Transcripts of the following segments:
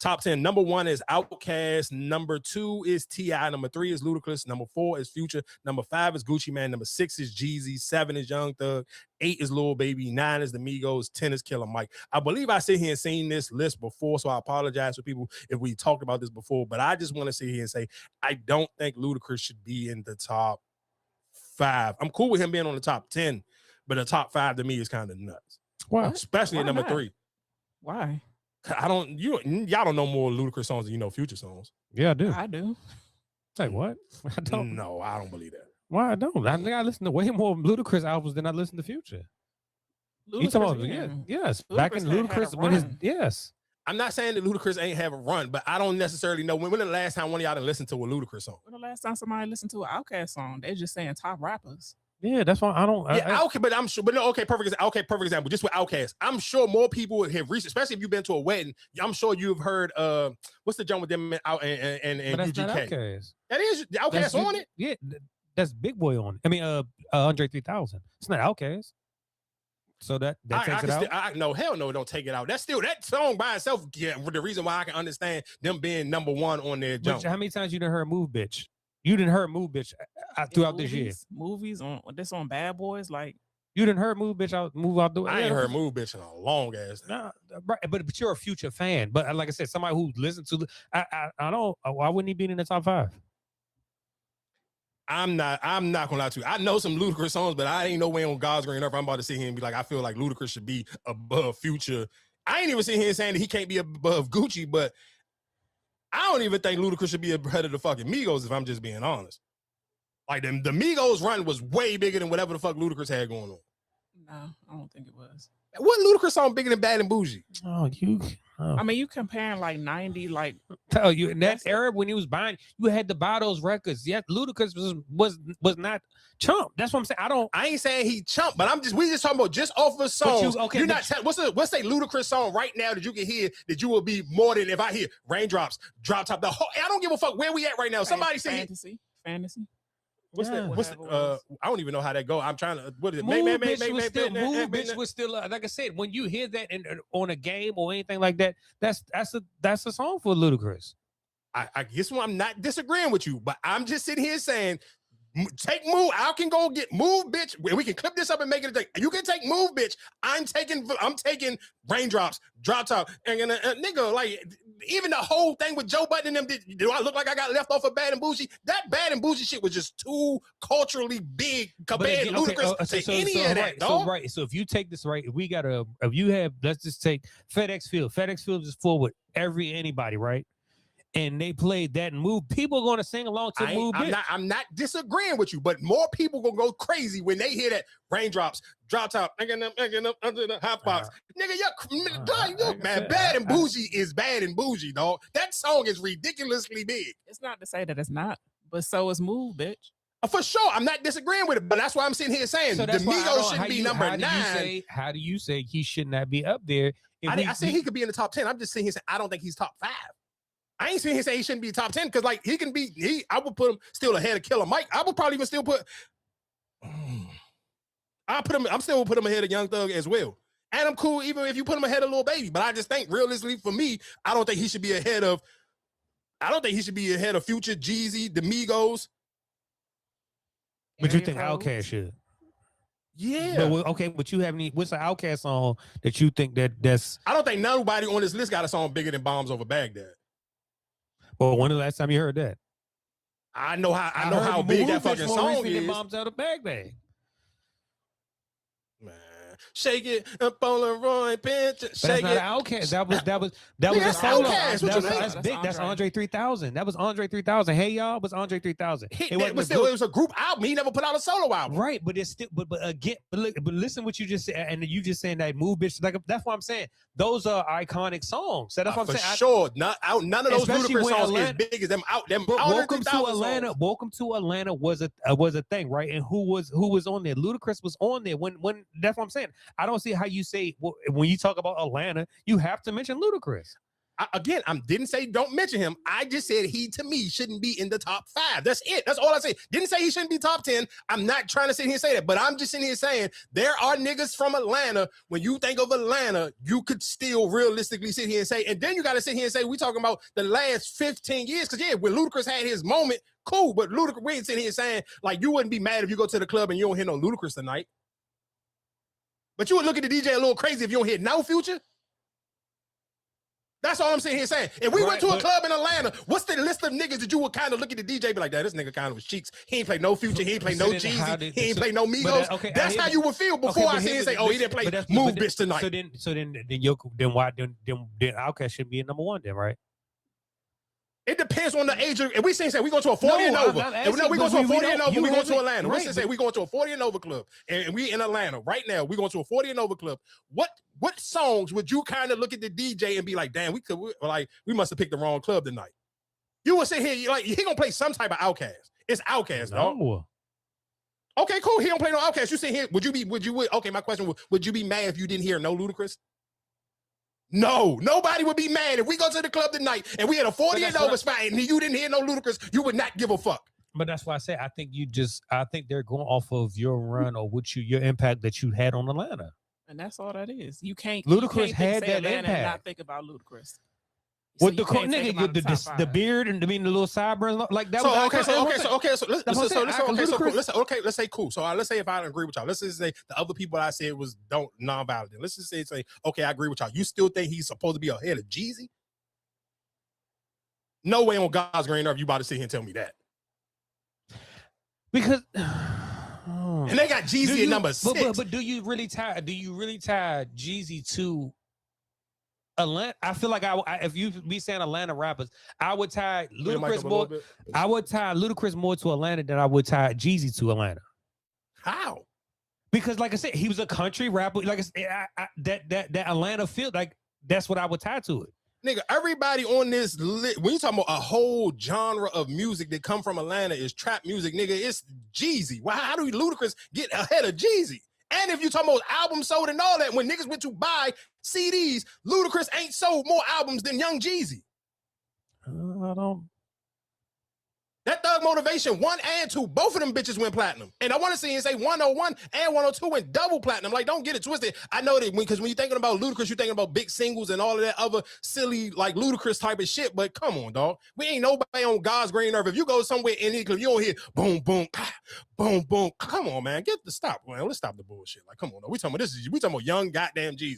Top 10. Number 1 is Outkast. Number 2 is T.I. Number 3 is Ludicrous. Number 4 is Future. Number 5 is Gucci Mane. Number 6 is Jeezy. 7 is Young Thug. 8 is Lil Baby. 9 is the Migos. 10 is Killer Mike. I believe I sit here and seen this list before, so I apologize for people if we talked about this before, but I just want to sit here and say I don't think Ludacris should be in the top 5. I'm cool with him being on the top 10, but the top 5 to me is kind of nuts. Wow. Especially at number 3. Why? Y'all don't know more Ludacris songs than you know Future songs. Yeah, I do. I do. Say what? I don't. No, I don't believe that. Why I don't? I think I listen to way more Ludacris albums than I listen to Future. You talking about, yes. Back in Ludacris when his yes. I'm not saying that Ludacris ain't have a run, but I don't necessarily know when the last time one of y'all done listened to a Ludacris song. When the last time somebody listened to an Outkast song? They're just saying top rappers. Yeah, that's why I don't. Okay, but I'm sure. But no, okay, perfect example. Just with Outkast, I'm sure more people have reached, especially if you've been to a wedding. I'm sure you've heard. What's the joint with them out and UGK? That is Outkast on it. Yeah, that's Big Boy on it. I mean, Andre 3000. It's not Outkast. So that takes it out. No, hell no, don't take it out. That's still that song by itself. Yeah, the reason why I can understand them being number 1 on their jump. How many times you done heard "Move Bitch"? You didn't heard "Move Bitch" throughout this year. Movies on this on Bad Boys, like you didn't heard "Move Bitch" move out the way. I ain't heard "Move Bitch" in a long ass. Nah, right, but you're a Future fan. But like I said, somebody who listens to I don't. Why wouldn't he be in the top 5? I'm not gonna lie to you. I know some Ludacris songs, but I ain't no way on God's green earth I'm about to sit here and be like, I feel like Ludacris should be above Future. I ain't even sitting here saying that he can't be above Gucci, but I don't even think Ludacris should be ahead of the fucking Migos, if I'm just being honest. Like the Migos run was way bigger than whatever the fuck Ludacris had going on. No, I don't think it was. What Ludacris song bigger than Bad and Bougie? Oh, I mean, you comparing like 90, like tell you in that era when he was buying, you had to buy those records. Yet Ludacris was not chump. That's what I'm saying. I ain't saying he chump, but we just talking about just off of songs. You're not what's a Ludacris song right now that you can hear that you will be more than if I hear Raindrops, Drop Top. I don't give a fuck where we at right now. Somebody say fantasy. What's that? I don't even know how that go. I'm trying to. What is it? Move Bitch was still like I said. When you hear that on a game or anything like that, that's a song for Ludacris. I guess I'm not disagreeing with you, but I'm just sitting here saying, take Move. I can go get Move Bitch. We can clip this up and make it a thing. You can take Move Bitch. I'm taking Raindrops, Drop Top, and nigga, like even the whole thing with Joe Budden and them. Do I look like I got left off of Bad and Bougie? That Bad and Bougie shit was just too culturally big compared to Ludacris to any of that. Dog. So if you take this right, if you have, let's just take FedEx Field. FedEx Field is full with anybody, right? And they played that and Move. People are going to sing along to Move Bitch. I'm not disagreeing with you, but more people gonna go crazy when they hear that Raindrops, Drop Top, under the hot box. Nigga, man, Bad and Bougie is Bad and Bougie, dog. That song is ridiculously big. It's not to say that it's not, but so is Move Bitch. For sure, I'm not disagreeing with it, but that's why I'm sitting here saying the Migos shouldn't be number 9. How do you say he should not be up there? I say he could be in the top 10. I'm just sitting here saying I don't think he's top 5. I ain't sitting here saying he shouldn't be top 10 because like he can be. I would put him still ahead of Killer Mike. I would probably even still put. I'm still put him ahead of Young Thug as well. And I'm cool even if you put him ahead of Lil Baby. But I just think realistically for me, I don't think he should be ahead of. I don't think he should be ahead of Future, Jeezy, the Migos. But you think Outkast should? Yeah. But you have what's the Outkast song that you think that's? I don't think nobody on this list got a song bigger than Bombs Over Baghdad. Well, when the last time you heard that? I know how big that fucking song is. Bombs Out of Baghdad. Man, shake it, a Polaroid picture. Shake that's not Outkast. That was a solo. That's big. That's Andre 3000. That was Andre 3000. Hey y'all, was Andre 3000. It was a group album. He never put out a solo album. Right, but it's still. But listen what you just said, and you just saying that Move Bitch. Like that's what I'm saying. Those are iconic songs. So that's what I'm saying. For sure, none of those Ludicrous songs as big as them out. Welcome to Atlanta. Songs. Welcome to Atlanta was a thing, right? And who was on there? Ludacris was on there. When that's what I'm saying. I don't see how you say when you talk about Atlanta, you have to mention Ludacris. I didn't say don't mention him. I just said he, to me, shouldn't be in the top 5. That's it. That's all I say. Didn't say he shouldn't be top 10. I'm not trying to sit here and say that, but I'm just sitting here saying there are niggas from Atlanta. When you think of Atlanta, you could still realistically sit here and say, and then you got to sit here and say, we talking about the last 15 years. Because, yeah, when Ludacris had his moment, cool, but Ludacris, we ain't sitting here saying, like, you wouldn't be mad if you go to the club and you don't hear no Ludacris tonight. But you would look at the DJ a little crazy if you don't hear no Future. That's all I'm sitting here saying. If we went to a club in Atlanta, what's the list of niggas that you would kind of look at the DJ be like, that this nigga kind of was cheeks. He ain't play no Future. He ain't play no Jeezy. He ain't play no Migos. That's how you would feel before I sit here and say, oh, he didn't play Move Bitch tonight. Then why then Outkast should be at number 1 then, right? It depends on the age of, if we say we go to a 40 and over. No, we go to a 40 and over, we go to Atlanta. Right, say we going to a 40 and over club. And we in Atlanta right now. We going to a 40 and over club. What songs would you kind of look at the DJ and be like, damn, we must have picked the wrong club tonight? You would sit here, like, he gonna play some type of Outkast. It's Outkast, dog. Okay, cool. He don't play no Outkast. You sit here, okay, my question would you be mad if you didn't hear no Ludacris? No, nobody would be mad if we go to the club tonight and we had a 40 and over spot and you didn't hear no Ludacris. You would not give a fuck. But that's why I say I think they're going off of your run or your impact that you had on Atlanta. And that's all that is. You can't. Ludacris had that impact. And not think about Ludacris. With the nigga, the beard and the little sideburns, like that. Let's say cool. So let's say if I don't agree with y'all, let's just say the other people I said was non-violent. Let's just say okay, I agree with y'all. You still think he's supposed to be ahead of Jeezy? No way on God's green earth you about to sit here and tell me that. Because and they got Jeezy at number 6. But do you really tie Jeezy to Atlanta? I feel like if you be saying Atlanta rappers, I would tie Ludacris more. I would tie Ludacris more to Atlanta than I would tie Jeezy to Atlanta. How? Because, like I said, he was a country rapper. Like I said, that Atlanta feel like that's what I would tie to it. Nigga, everybody on this list, when you talking about a whole genre of music that come from Atlanta is trap music, nigga, it's Jeezy. Why? How do Ludacris get ahead of Jeezy? And if you talking about albums sold and all that, when niggas went to buy CDs, Ludacris ain't sold more albums than Young Jeezy. I don't. That Thug Motivation 1 and 2, both of them bitches went platinum. And I want to see him say 101 and 102 went double platinum. Like, don't get it twisted. I know that because when you're thinking about Ludacris, you're thinking about big singles and all of that other silly, like, Ludacris type of shit. But come on, dog. We ain't nobody on God's green earth. If you go somewhere in England, you don't hear boom, boom, boom, boom. Come on, man. Let's stop the bullshit. Like, come on, dog. We talking about young goddamn Jeezy.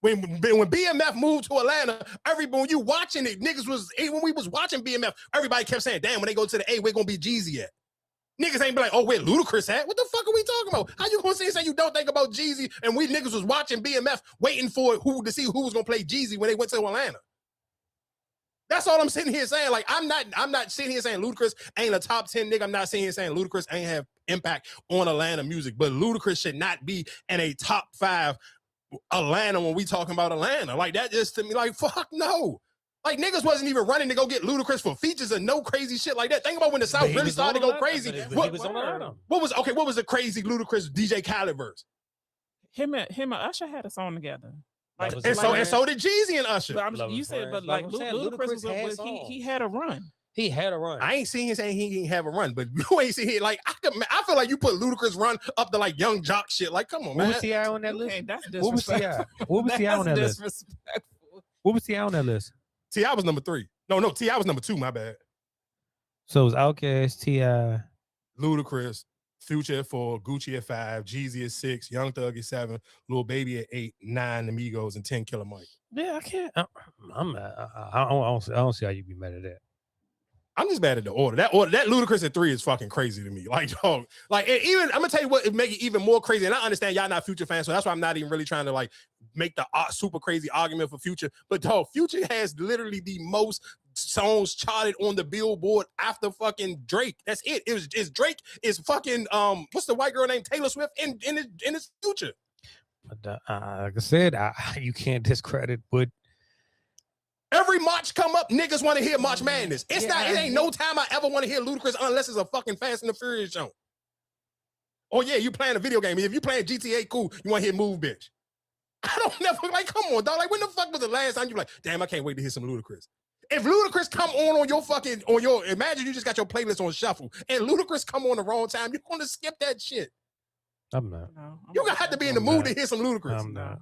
When BMF moved to Atlanta, when you watching it, when we was watching BMF, everybody kept saying, damn, when they go to the A, where gonna be Jeezy at? Niggas ain't be like, oh, where Ludacris at? What the fuck are we talking about? How you gonna say you don't think about Jeezy and we niggas was watching BMF waiting for to see who was gonna play Jeezy when they went to Atlanta? That's all I'm sitting here saying. Like, I'm not sitting here saying Ludacris ain't a top 10 nigga. I'm not sitting here saying Ludacris ain't have impact on Atlanta music, but Ludacris should not be in a top 5 Atlanta when we talking about Atlanta. Like, that just to me, like, fuck no. Like, niggas wasn't even running to go get Ludacris for features and no crazy shit like that. Think about when the South really started to go crazy. What was the crazy Ludacris DJ Khaled verse? Him and Usher had a song together. Like, so did Jeezy and Usher. You said, but like Ludacris he had a run. He had a run. I ain't seen him saying he didn't have a run, but you ain't seen it. Like, I feel like you put Ludacris run up to like Young Jock shit. Like, come on, man. What was T.I. on that list? That's disrespectful. What was T.I. on that list? What was T.I. on that list? T.I. was number 3. No, T.I. was number 2, my bad. So it was Outkast, T.I. Ludacris, Future at 4, Gucci at 5, Jeezy at 6, Young Thug at 7, Lil Baby at 8, 9, the Migos, and 10 Killer Mike. Yeah, I can't. I don't see how you be mad at that. I'm just mad at the order. That Ludacris at 3 is fucking crazy to me. Like, dog. Like, and even I'm gonna tell you what it make it even more crazy. And I understand y'all not Future fans, so that's why I'm not even really trying to like make the super crazy argument for Future. But dog, Future has literally the most songs charted on the Billboard after fucking Drake. That's it. It's Drake is fucking what's the white girl named Taylor Swift in his Future. But like I said, you can't discredit what. Every March come up, niggas want to hear March Madness. It ain't no time I ever want to hear Ludacris unless it's a fucking Fast and the Furious show. Oh yeah, you playing a video game. If you playing GTA, cool. You want to hear Move Bitch. I don't never like. Come on, dog. Like, when the fuck was the last time you like? Damn, I can't wait to hear some Ludicrous. If Ludicrous come on your fucking imagine you just got your playlist on shuffle and Ludicrous come on the wrong time, you're gonna skip that shit. I'm not. No, You gotta have to be in the mood to hear some Ludicrous. I'm not.